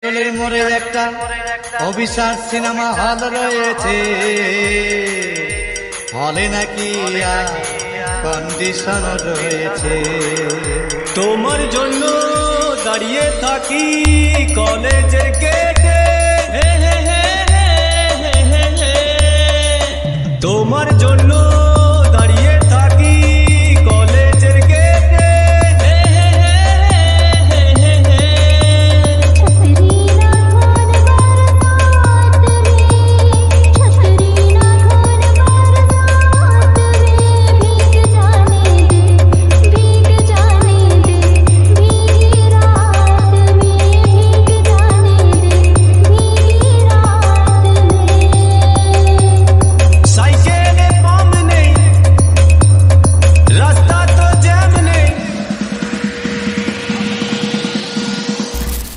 চলের মোড়ে একটা অভিশাপ সিনেমা হল রয়েছে, হলে নাকি কন্ডিশন রয়েছে। তোমার জন্য দাঁড়িয়ে থাকি কলেজের গেটে, তোমার জন্য দাঁড়িয়ে থাকি কলেজের গেটে।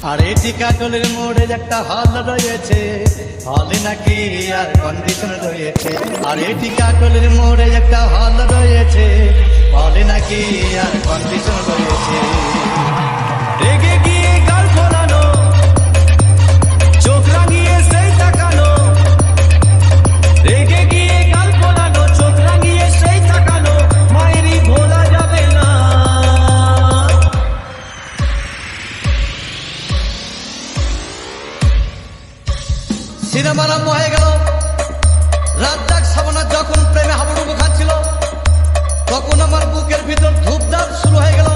আর এই টিকাটলের মোড়ে একটা হল রয়েছে, হলে নাকি আর কন্ডিশন রয়েছে। আর এই টিকাটলের মোড়ে একটা হল রয়েছে, হলে নাকি আর কন্ডিশন রয়েছে। রেগে গিয়ে গাল ফোলানো, চোখ রাঙিয়ে সেই তাকানো, রেগে গিয়ে গাল ফোলানো, চোখ রাঙিয়ে সেই তাকানো, মায়েরই ভোলা যাবে না। সিনেমা আরম্ভ হয়ে গেল। রাজ্জাক সাবানা যখন প্রেমে হাবুডুবু খাচ্ছিল, তখন আমার বুকের ভিতর ধূপধাপ শুরু হয়ে গেল।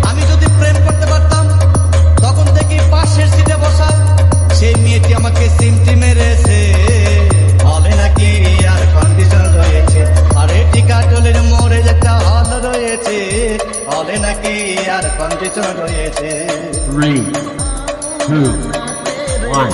আমি যদি প্রেম করতে পারতাম, তখন দেখি পাশের সিটে বসা সেই মেয়েটি আমাকে সিমটি মেরেছে। হলে নাকি আর কন্ডিশন রয়েছে। আর এই টিকাটলের মোড়ে একটা হল রয়েছে, হলে নাকি আর কন্ডিশন রয়েছে। 3, 2, 1